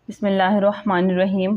بسم اللہ الرحمن الرحیم۔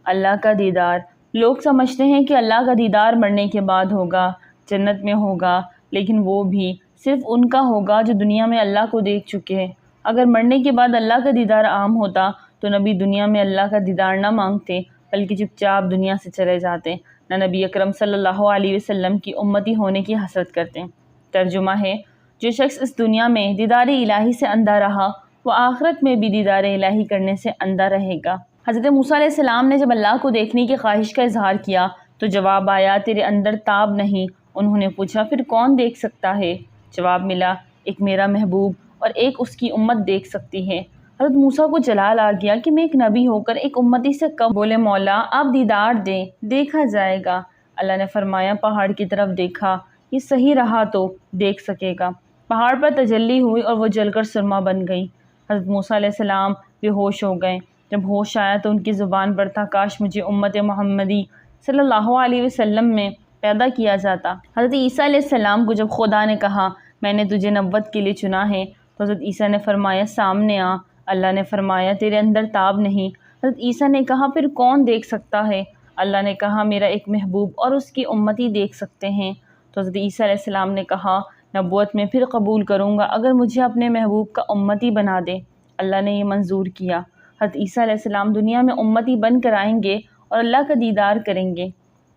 اللہ کا دیدار۔ لوگ سمجھتے ہیں کہ اللہ کا دیدار مرنے کے بعد ہوگا، جنت میں ہوگا، لیکن وہ بھی صرف ان کا ہوگا جو دنیا میں اللہ کو دیکھ چکے ہیں۔ اگر مرنے کے بعد اللہ کا دیدار عام ہوتا تو نبی دنیا میں اللہ کا دیدار نہ مانگتے بلکہ چپ چاپ دنیا سے چلے جاتے، نہ نبی اکرم صلی اللہ علیہ وسلم کی امتی ہونے کی حسرت کرتے۔ ترجمہ ہے، جو شخص اس دنیا میں دیدار الہی سے اندھا رہا وہ آخرت میں بھی دیدار الہی کرنے سے اندھا رہے گا۔ حضرت موسیٰ علیہ السلام نے جب اللہ کو دیکھنے کی خواہش کا اظہار کیا تو جواب آیا، تیرے اندر تاب نہیں۔ انہوں نے پوچھا، پھر کون دیکھ سکتا ہے؟ جواب ملا، ایک میرا محبوب اور ایک اس کی امت دیکھ سکتی ہے۔ حضرت موسیٰ کو جلال آ گیا کہ میں ایک نبی ہو کر ایک امتی سے کم۔ بولے، مولا آپ دیدار دیں، دیکھا جائے گا۔ اللہ نے فرمایا، پہاڑ کی طرف دیکھا، یہ صحیح رہا تو دیکھ سکے گا۔ پہاڑ پر تجلی ہوئی اور وہ جل کر سرما بن گئی۔ حضرت موسیٰ علیہ السلام بے ہوش ہو گئے۔ جب ہوش آیا تو ان کی زبان پر تھا، کاش مجھے امت محمدی صلی اللہ علیہ وسلم میں پیدا کیا جاتا۔ حضرت عیسیٰ علیہ السلام کو جب خدا نے کہا، میں نے تجھے نبوت کے لیے چنا ہے، تو حضرت عیسیٰ نے فرمایا، سامنے آ۔ اللہ نے فرمایا، تیرے اندر تاب نہیں۔ حضرت عیسیٰ نے کہا، پھر کون دیکھ سکتا ہے؟ اللہ نے کہا، میرا ایک محبوب اور اس کی امتی دیکھ سکتے ہیں۔ تو حضرت عیسیٰ علیہ السلام نے کہا، نبوت میں پھر قبول کروں گا اگر مجھے اپنے محبوب کا امتی بنا دے۔ اللہ نے یہ منظور کیا۔ حضرت عیسیٰ علیہ السلام دنیا میں امتی بن کر آئیں گے اور اللہ کا دیدار کریں گے۔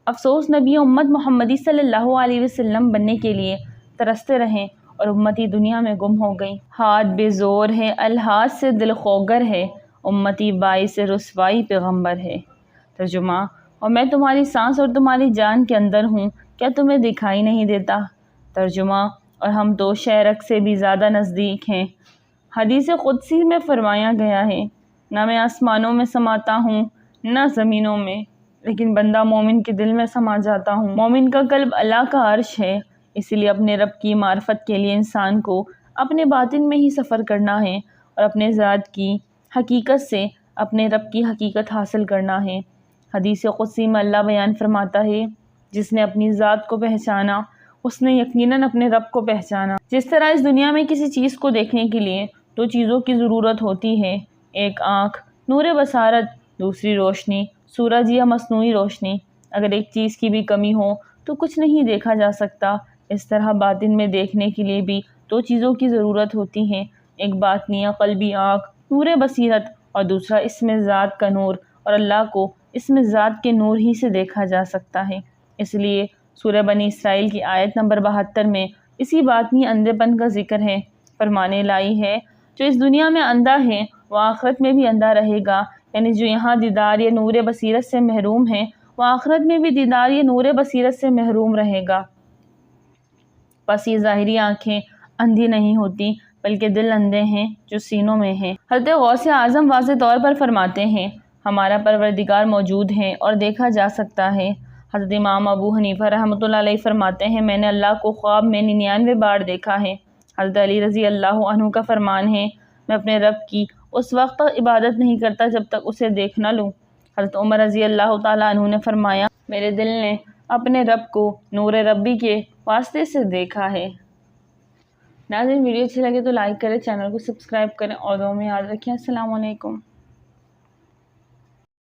افسوس، نبی امت محمدی صلی اللہ علیہ وسلم بننے کے لیے ترستے رہیں اور امتی دنیا میں گم ہو گئی۔ ہاتھ بے زور ہے، الحاظ سے دل خوگر ہے، امتی باعث رسوائی پیغمبر ہے۔ ترجمہ، اور میں تمہاری سانس اور تمہاری جان کے اندر ہوں، کیا تمہیں دکھائی نہیں دیتا؟ ترجمہ، اور ہم تو شہرک سے بھی زیادہ نزدیک ہیں۔ حدیث قدسی میں فرمایا گیا ہے، نہ میں آسمانوں میں سماتا ہوں نہ زمینوں میں، لیکن بندہ مومن کے دل میں سما جاتا ہوں۔ مومن کا قلب اللہ کا عرش ہے، اس لیے اپنے رب کی معرفت کے لیے انسان کو اپنے باطن میں ہی سفر کرنا ہے اور اپنے ذات کی حقیقت سے اپنے رب کی حقیقت حاصل کرنا ہے۔ حدیث قدسی میں اللہ بیان فرماتا ہے، جس نے اپنی ذات کو پہچانا اس نے یقیناً اپنے رب کو پہچانا۔ جس طرح اس دنیا میں کسی چیز کو دیکھنے کے لیے دو چیزوں کی ضرورت ہوتی ہے، ایک آنکھ، نور بصارت، دوسری روشنی، سورج یا مصنوعی روشنی۔ اگر ایک چیز کی بھی کمی ہو تو کچھ نہیں دیکھا جا سکتا۔ اس طرح باطن میں دیکھنے کے لیے بھی دو چیزوں کی ضرورت ہوتی ہے، ایک باطنی یا قلبی آنکھ، نور بصیرت، اور دوسرا اسم ذات کا نور، اور اللہ کو اسم ذات کے نور ہی سے دیکھا جا سکتا ہے۔ اس لیے سورہ بنی اسرائیل کی آیت نمبر 72 میں اسی باطنی اندھے پن کا ذکر ہے۔ فرمانے لائی ہے، جو اس دنیا میں اندھا ہے وہ آخرت میں بھی اندھا رہے گا، یعنی جو یہاں دیدار یا نور بصیرت سے محروم ہے وہ آخرت میں بھی دیدار یا نور بصیرت سے محروم رہے گا۔ پس یہ ظاہری آنکھیں اندھی نہیں ہوتی بلکہ دل اندھے ہیں جو سینوں میں ہیں۔ حضرت غوث اعظم واضح طور پر فرماتے ہیں، ہمارا پروردگار موجود ہے اور دیکھا جا سکتا ہے۔ حضرت امام ابو حنیفہ رحمۃ اللہ علیہ فرماتے ہیں، میں نے اللہ کو خواب میں 99 بار دیکھا ہے۔ حضرت علی رضی اللہ عنہ کا فرمان ہے، میں اپنے رب کی اس وقت تک عبادت نہیں کرتا جب تک اسے دیکھ نہ لوں۔ حضرت عمر رضی اللہ تعالیٰ عنہ نے فرمایا، میرے دل نے اپنے رب کو نور ربی کے واسطے سے دیکھا ہے۔ ناظرین، ویڈیو اچھی لگے تو لائک کریں، چینل کو سبسکرائب کریں اور دعاؤں میں یاد رکھیں۔ السلام علیکم۔